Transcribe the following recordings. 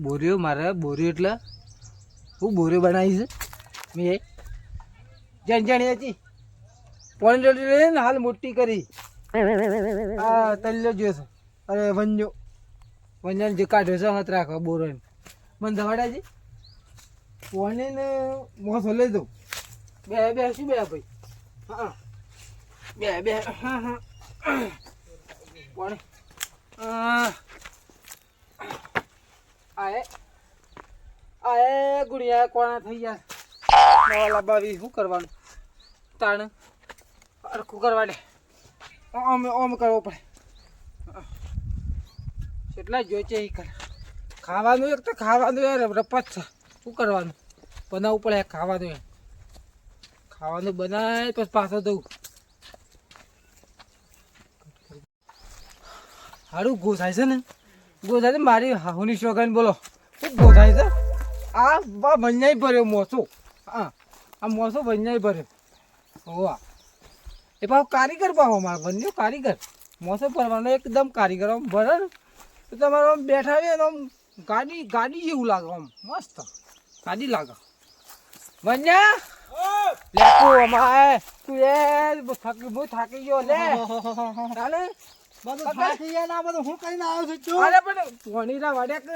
બોરીઓ મારે બોરીઓ એટલે હું બોરીઓ બનાવી છે મેં જાણી હતી પોણી લઈને હાલ મોટી કરી આ તલ્યો જોયો છે અરે વંજાને જે કાઢ્યો છે હાથ રાખો બોરો મને ધવાડાજી પોણી ને મોસો લઈ દઉં બે શું બે ભાઈ હા બે હા હા પોણી આએ ગુડિયા કોણા થઈ ગયા નવા લાભાવી શું કરવાનું તાણ અરખું કરવા દે ઓમ કરવો પડે કેટલા જોઈ છે એ કરે ખાવાનું એક તો ખાવાનું યાર રપત છે શું કરવાનું બનાવવું પડે ખાવાનું બનાય પછી પાછો દઉં સારું ગોસાય છે ને ગોસાય છે મારી હાહુની શોખાઈને બોલો શું ગોસાય છે આ ભંજાઈ ભર્યો મોસો હા આ મોસો ભંજાઈ ભર્યો હોવા એ પાછો કારીગર પાછો મારો બન્યો કારીગર મોસો ભરવાનો એકદમ કારીગર આમ ભરે ને તો તમારે આમ બેઠા હોય ને આમ ગાડી જેવું લાગે આમ મસ્ત ગાડી લાગે બન્યા લે તું અમારે તું એ થાકી ગયો લે ચાલે બધું થાકી ગયા ના બધું હું કરીને આવ્યો છું અરે પણ પોણીરા વાડ્યા કે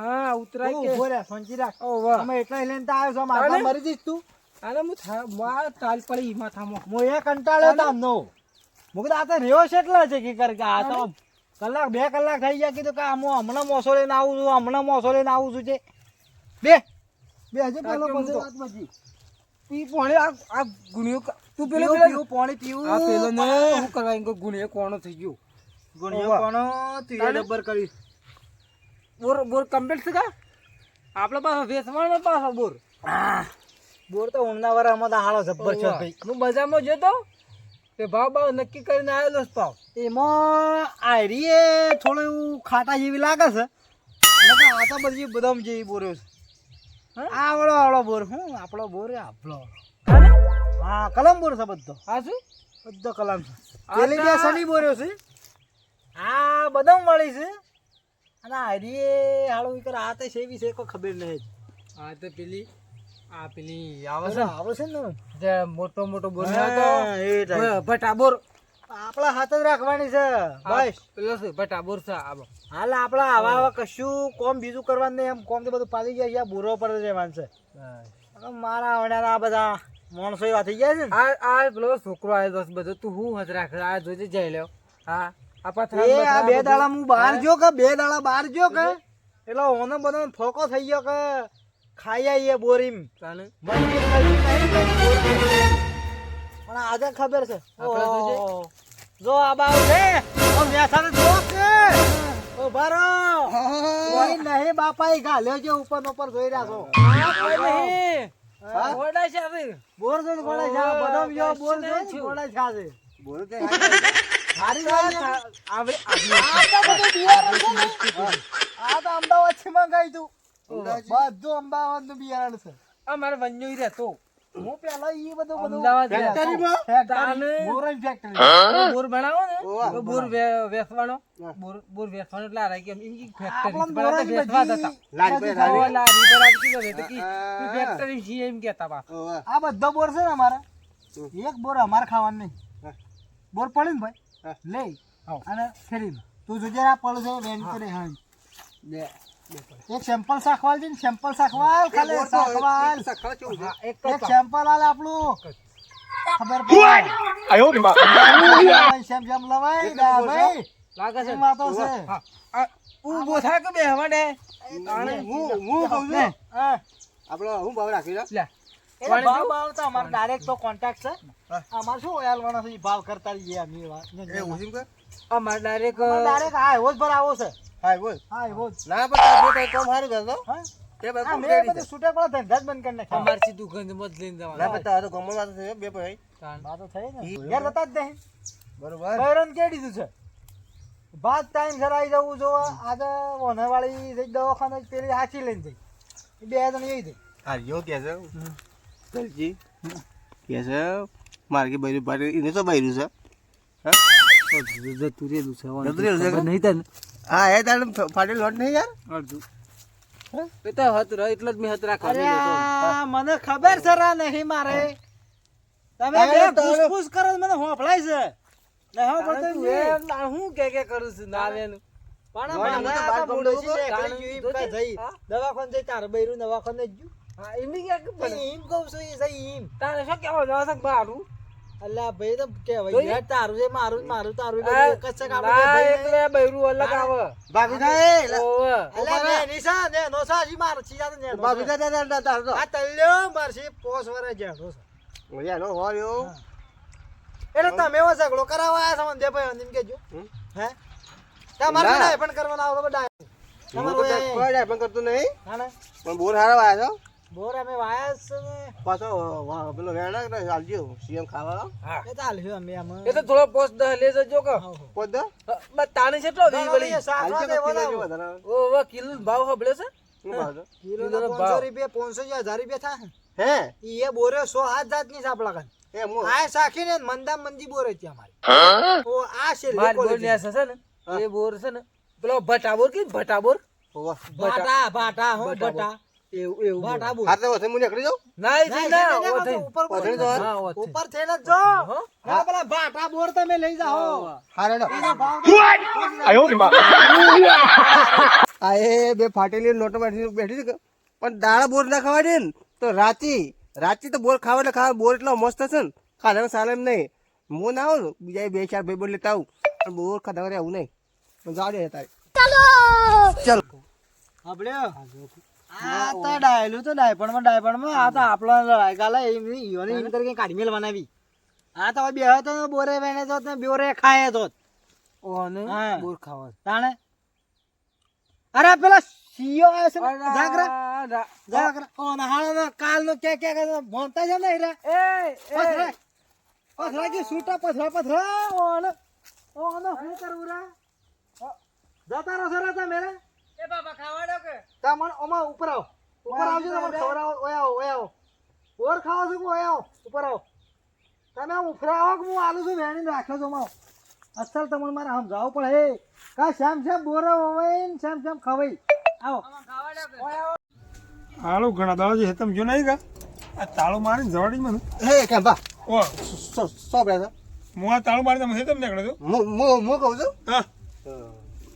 હા ઉતરાય કે બોરે સોંચી રાખ ઓ વાહ અમે એટલા લઈને તો આવ્યો છું મારા મરી જઈશ તું અરે હું માર તાલ પડી માથામાં હું એ કંટાળ્યો તામ નો હું કીધું આ તો રહ્યો છે એટલા છે કે કર કે આ તો કલાક 2 કલાક થઈ ગયા કીધું કે હું હમણાં મોસો લઈને આવું છું છે બે હજુ પેલો પછી વાત પછી પી પોણે આ ગુણિયો તું પેલો પાણી પીવું આ પેલો ને શું કરવા એમ ગુણિયો કોણો થઈ ગયો ગુણિયો કોનો તીરે ડબ્બર કરી બોર કમ્પ્લીટ છે કા આપણે પાછો વેચવાનો પાછો બોર તો ઊંઘના વાળામાં તો હાલો જબ્બર છે ભાઈ હું બજારમાં જોતો તે ભાવ નક્કી કરીને આવેલો જ ભાવ એમાં આયરીએ થોડું એવું ખાટા જેવી લાગે છે આ તો બધી બદામ જેવી બોર્યો છે આવડો બોર હું આપણો બોર આપણો હા કલમ બોર છે બધો હા શું બધો કલમ છે પેલી બે સની બોર્યો છે આ બદામ વાળી છે અને આયરીએ હાલો ઈ કરે આ તો સેવી છે કોઈ ખબર નહીં હા તો પેલી આવે છે ને જે મોટો બોર ભટા બોર આપણા હાથ જ રાખવાની છે બસ પેલો છે ભટા બોર છે હાલ આપડા આવા કશું કોમ બીજું કરવાનું નહીં એમ કોમ તો બધું પાલી ગયા બોરવો પડે છે માનસે મારા વડાના આ બધા માણસો એવા થઈ ગયા છે ને આ પેલો છોકરો આવ્યો બધો તું હું હજ રાખ આ જોજે જઈ લ્યો હા આ 2 દાડા હું બહાર જો કે 2 દાડા બહાર જો કે એટલે ઓનો બધો ફોકો થઈ ગયો કે ખાઈ આવીએ બોરીમ પણ આજે ખબર છે જો આ બાવ છે ઓ મેથાને જો કે ઓ બારો કોઈ નહીં બાપા ઈ ગાલ્યો છે ઉપર જોઈ રહ્યા છો નહીં ગોડા છે બોર જો ગોડા છે બદામ જો બોર જો ગોડા છે બોર તે હારી આવડે આ તો અમદાવાદ થી મંગાઈ તું બધું અમદાવાદ નું બિયારણ છે મારે વન્યો રહેતો હું પેલા ઈ બધું અમદાવાદ બોર બનાવો ને તો બોર વેચવાનો બોર વેચવાનો એટલે આ કે ફેક્ટરી છે એમ કેતા પાછો આ બધો બોર છે ને અમારા એક બોર અમારે ખાવાનું નહીં બોર પડે ને ભાઈ લઈ અને ફેરી તું જોજે આ પડે છે વેન કરે હા એક સેમ્પલ શાખવાલ છે ને સેમ્પલ શાખવાલ ખાલી શાખવાલ એક સેમ્પલ આલે આપણું ખબર પડે આયો રે બા સેમ લવાય દા ભાઈ લાગે છે વાતો છે ઊભો થા કે બેહવા દે હું કહું છું આપણો હું ભાવ રાખી લે એ ભાવ તો અમાર ડાયરેક્ટ તો કોન્ટેક્ટ છે અમાર શું ઓયાલવાનો છે ભાવ કરતા રહીએ અમે એ ઓજીમ કે અમાર ડાયરેક્ટ હા એવો જ ભર આવો છે હા એવો ના પણ બે કઈ કોમ હારું કરતો હા તે બધું બધું છૂટે પડે ધંધા જ બંધ કરી નાખે અમાર સીધું ગંધ મત લઈને જવાનું ના પણ તારો ગમણ વાત છે બે ભાઈ વાતો થઈ ને યાર લતા જ નહીં બરોબર બૈરન કે દીધું છે બાદ ટાઈમ સરાઈ જવું જો આજે વનવાળી જઈ દવાખાને પેલી હાચી લઈને જઈ બે જણ એવી થઈ હા યો કે છે દલજી કે છે માર્ગે બૈરું બારે એને તો બૈરું છે હા જતું રેલું છે જતું રેલું છે નહીં તને હા એ તારે ફાટેલ લોટ નહીં યાર અડધું એ તો હત રહે એટલે જ મેં હત રાખવા અરે મેલ્યો તો. આ મને ખબર છે રા નહીં મારે તમે અરે બે તારે- ફૂસફૂસ કરો છો, મને હોફળાય છે નહીં હોફળતો તારે તું નહીં. એમ ના હું કે કરું છું ના લેનું. પણ જોડે મને હું તો આ બાર તો ગમડો ડોશી છું. છે, એકલી તાણે જીવ જોજે. કાંઈ જઈ. હા? દવાખાને જઈ તારે બૈરું દવાખાને જ ગયું. હા એમની ક્યાં કે પણ એમ કહું છું એ સહી એમ. તારે શું કહેવા જવા છે મારું અલ્યા ભાઈ તો કહેવાય જોઈએ? યાર તારું છે મારું મારું તારું આ બધું એક જ છે કે આપણે બે ના ભાઈ એટલે બૈરું અલગ આવે ભાભી થાય ઓવે. અલ્યા ને નિશા ને નો સા જી માર છી જાતો ને ભાભી થાય તાર તો આ તલ્યો મારસી પોસ વરે જેડો છે મજા નો હોયો એટલે તમે એવો ઝઘડો કરાવવા આયા છો મને ભાઈ અંદિન કેજો હે તમારે ના. ડાય પણ કરવાનો આવો તો ડાય હું તો કોઈ ડાય પણ કરતો નહીં હા ને પણ બોર હારા વાયા છો બોર અમે વાયા છે ને પાછો પેલો વેણા ચાલજો સીએમ ખાવા હા એ ચાલ હ્યો અમે આમ એ તો થોડો પોસ્ટ દ લે જજો કે પોદ બસ તાણે કેટલો દી વળી સાત ઓવે કિલો ભાવ હબળે છે કિલો કિલોનો 500 ભાવ. રૂપિયા 500 1000 રૂપિયા થાય હે ઈ એ બોરે 100 હાથ જાતની સાપલા કન એ મો આ સાખીને મંદામ મંદી બોરે છે અમારી ઓ આ છે માર બોર quality. ને છે ને એ બોર છે ને પેલો ભટાબોર કે ભટાબોર હોવા ભાટા ભાટા હો ભાટા ભાટા એવું એવું ભાટા બોર હા તો વસે મુને નીકળી જાઉં ના એ ના, ના ના, ઓ થઈ ઉપર પહોંચી જવા? હા ઓ થઈ ઉપર થઈને જ જો હા? હા પેલા ભાટા બોર તમે લઈ જાઓ હારે નો એનો ભાવ આ એ બે ફાટેલી નોટો બેઠી છે પણ દાળ બોર ના ખાવા દે ને તો રાચી તો બોર ખાવા એટલે ખાવા બોર એટલો મસ્ત છે ને ખાધા સાલે એમ નહીં હું ના આવું ને બીજા બે ચાર ભાઈ બોલ લેતા આવું પણ બોર ખાધા વગર આવું નહીં પણ જવા દે તારે ચાલો આપડ્યો આ તો ડાયલું તો ડાયપણમાં આ તો આપણા લડાઈ ગાલા એમ ઈઓને એમ કરી કાઢી મેલ બનાવી આ તો બે તો બોરે વેણે તો ને બોરે ખાય તો ઓને હા. બોર ખાવા તાણે અરે પેલા સીઓ આવે છે ને, જાગરા રા- જાગરા ઓ નહાળો કાલ નો કે ભણતા છે ને રે એ પથરા પથરા કે સૂટા પથરા ઓને ઓનો હું કરું રા જતા રહો સર તમે રે એ બાબા ખાવાડો કે તમણ ઓમાં ઉપર આવો ઉપર આવજો તમને ખવડાવો ઓય આવો ઓર ખાવો છો ઓય આવો ઉપર આવો તમે આમ ઉફરા આવો કે હું આલુ છું વેણીને રાખ્યો છો માવ અસલ તમને મારે સમજાવવું પડે હે કા શ્યામ બોરા હોય ને શ્યામ ખવાય આવો હાલો ઘણા દાડા જે તમે જો નહીં કા આ તાળું મારીને જવાડી મને હે કેમ બા ઓ સો બ્રેઝ હું આ તાળું મારીને તમે તમને નીકળ્યો હું કહું છું હા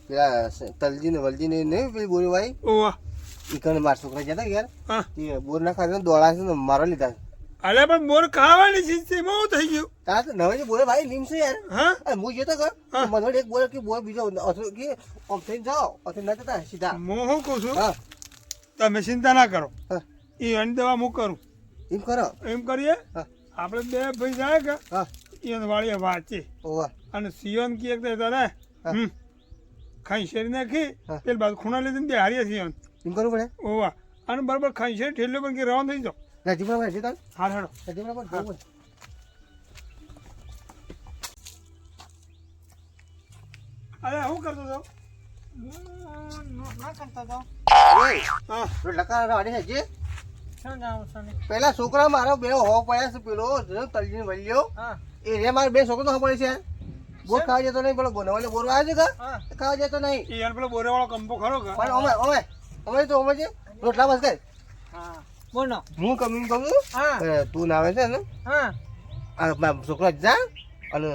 પેલા તલજી ને વલજી ને નહીં પેલી બોરી વાઈ ઓ ઈ કને મારા છોકરા જતા યાર હા એ બોર ના ખાધા દોડા છે ને મારા લીધા અલે પણ બોર ખાવાની ચીજ છે એમાં શું થઈ ગયું તાર તો નવે જે બોરે ભાઈ લીમ છે યાર હા અરે હું જતો કર હા. મને એક બોર કે બોર બીજો અથો કે આમ થઈને જાઓ અથો ના જતા સીધા હું શું કહું છું હા તમે ચિંતા ના કરો હા એ અની દવા હું કરું એમ કરો એમ કરીએ હા આપણે બે ભાઈ જાય કે હા એને વાળીએ વાંચે ઓવા અને સિયોન કીએ કે તને હા. ખાઈ શેરી નાખી હા. પેલી બાજુ ખૂણા લીધી બે હારીએ સિયોન એમ કરવું પડે ઓવા અને બરાબર ખાઈ શેરી ઠેલ્યો પણ કે રવાન થઈ જાઓ રાજી બરાબર છે તાર હા હેડો રાજી બરાબર જવું અરે શું કરતો હતો ના કરતા તો હા લકા રાડી છે જે શું જાવ છો ને પેલા છોકરા મારો બે હો પડ્યા છે પેલો તલજી વલ્યો હા એ રે મારે બે છોકરો તો પડે છે બોર ખાવા જતો નહીં પેલો બોનવાલે બોર આવે છે હા ખાવા જતો નહીં એ યાર પેલો બોરેવાળો કંપો ખરો કે પણ અમે તો અમે છે રોટલા બસ કર હા બોલો હું કમી કહું હા તું ના આવે છે ને હા આ મારા છોકરા જા અને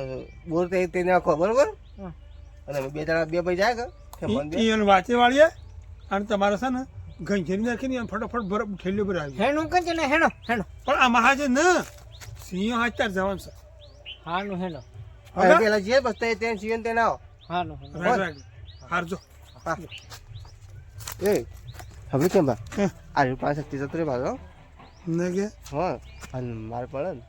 બોર તે નાખો બરોબર હા. અને અમે બે જણા બે ભાઈ જાય કે મને ઈ એને વાંચે વાળીએ અને તમારે છે ને ઘંચેરી નાખીને એને ફટાફટ બરફ ઠેલ્યો પર આવી હેણું કઈ ને હેણો પણ આમાં હાજે ન સિંહ હાજ તાર જવાનું છે હાનું હેણો હવે પેલા જે બસ તે સીએન તે ના હાનું રાઈટ રાઈટ હારજો એ હવે કેમ બા હે. આ પાસે શક્તિ જતો રે ભાગો ને કે હા અને મારે પડે ને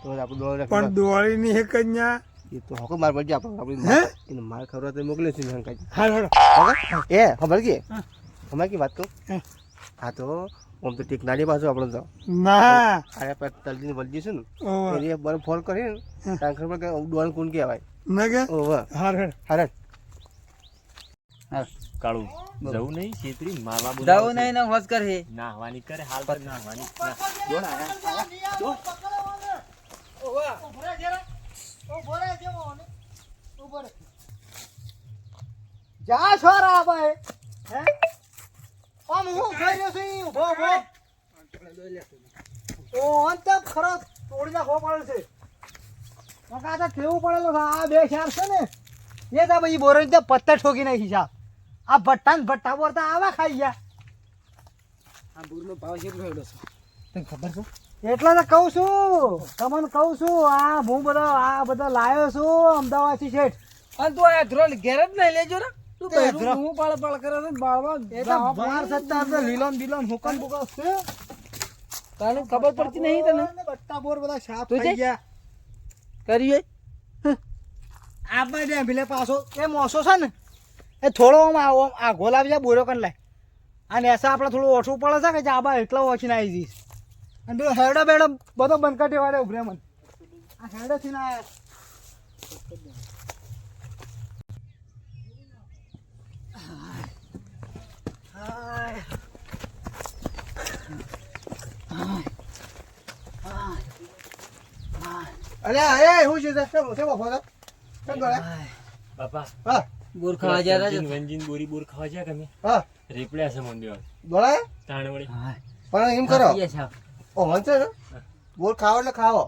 તો આપણે દોડ પણ દિવાળીની એક જ ન્યા એ તો હકો માર પડજે આપણે હે? એને માર ખબર તો મોકલે છે શંકા હાર હાર એ ખબર કે હા. અમારે કી વાત કહું હે. હા તો આમ તો ટીક નાની પાછું આપણે તો ના અરે પર તલજી વલજી છે ને ઓ એને બરફ ફોલ કરી ને ત્યાં ખબર કે ડોન કોણ કહેવાય ને કે ઓહ હાર હાર હારે કાળું જવું નહીં છેતરી મારવા દાવ નહીં ને હોશ કર હે નાહવાની કરે હાલ પર નાહવાની જા છોરા ભાઈ હે આમ હું ખાઈ રહ્યો છું ઈ ઉભો ઉભો ઓ અંત ખરો તોડી નાખવો પડે છે કાકા તો કેવું પડેલો છે આ બે શાર છે ને એ તો ભાઈ બોરો તો પત્તા ઠોકી નાખી છે આ ભટ્ટા ને ભટ્ટા બોરતા આવા ખાઈ ગયા આ બોરનો ભાવ કેટલો હેડો છે તને ખબર છે એટલે તો કહું છું તમને કહું છું આ હું બધો લાયો છું અમદાવાદથી શેઠ અને તું આ ધ્રોલ ઘેર જ નહીં લેજો ને તું તે બૈરું ધ્રો- હું પાળ પાળ કરે છે બાળવા એ તો બાર સત્તા તો લીલોન બિલોન હુકમ બુકમ છે તને ખબર પડતી નહીં તને ભટ્ટા બોર બધા સાફ તું થઈ છે? ગયા કરીએ આ બાજુ ભીલે પાછો એ મોસો છે ને એ થોડો આ ગોલાબ જાય બોરો કન લાય અને એસા આપણે થોડું ઓછું પડે છે કે આબા એટલો ઓછી આવી જઈશ અને પેલો હેડો બેડો બધો બંકાટી વાળે ઉભરે મને આ હેડો થી ના અરે હું છે કેમ બફો છો કેમ કરે બાપા હા બોર ખાવા જ્યાં વંજીન વંજીન બોરી બોર ખાવા જ્યાં તમે હા રેપડ્યા છે મંદિર બોલાય તાણ વળી પણ એમ કરો હા ઓ હંચે ને બોર ખાવો એટલે ખાવો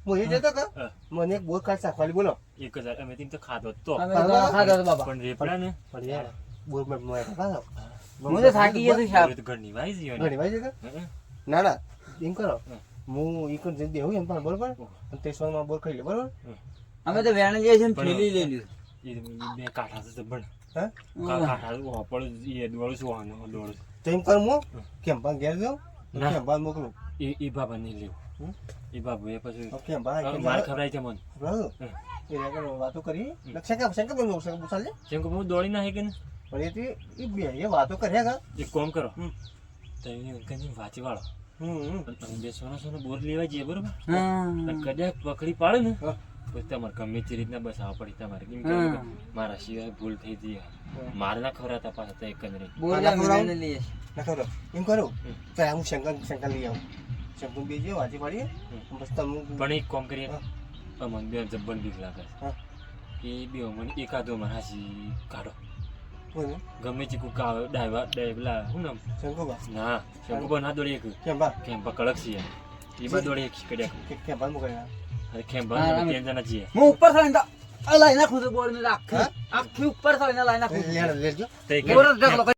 હું એ જતો કે હા. મને એક બોર ખાઈ ખાલી બોલો 1000 અમે તેમ તો ખાધો જ તો અમે તો ખાધો તો બાબા પણ રેપડા ને પણ યાર બોર મેં મોય ખાધો હું તો થાકી ગયો છું સાહેબ બોર તો ઘરની વાઈ ગયો ઘણી વાય છે કે ના ના એમ કરો હું ઈ કોણ જલ્દી દેવું એમ પણ બરોબર અને તે સોનમાં બોર ખાઈ લે બરોબર અમે તો વેણ જઈએ છીએ ને પણ- થેલી લઈ લીધું એ બે કાઠા છે પણ હે કાઠા વાપડ એ દોડું છું વાનો દોડું તો એમ કર હું કેમ પણ ઘેર જાઉં ના. કેમ બાદ મોકલું એ બાબા નહીં લેવું એ બાબુ એ પછી કેમ બાદ મારે ખવડાય છે મને એ આગળ વાતો કરી શંકર બોલ ચાલ જેમ કે હું દોડી નાખી કે ને પણ એ બે એ વાતો કર્યા કા એક કામ કરો તો એને અંકલજી વાંચી વાળો અને બે સોના બોર લેવા જઈએ બરોબર અને કદાચ પકડી પાડે ને હા. પછી તમારે ગમે તે રીતના બસાવવા પડી તમારે કેમ કે હા. મારા સિવાય ભૂલ થઈ હતી મારે ના ખવડાતા પાછા તો એક જ રહી બોર આના અમે ખવડાવું? વેણ લઈએ છીએ. ના ખબર એમ કરું તો હું શંકર લઈ આવું શંકર બે જે વાંચી પાડીએ બસ તમે પણ એક કામ કરીએ હા. અમને બે જબ્બર બીક લાગે હા. છે એ બે મને એકાદો મને હાસી કાઢો બોલો ગમે તે કુક આવે ડાયવા શું નામ શંકર બા ના શંકુ ના દોડી એક કેમ બા કેમ કડક છે એ બા દોડી એક કડક કેમ બાદ મોકલ્યા અરે કેમ હા, બા અમે- ત્રણ જણા છીએ હું ઉપર થઈને તો આ લાઈ નાખું છું બોર ને આખી ઉપર થઈને લાઈ નાખું છું. લેજો તો એક બોર જ ઢગલો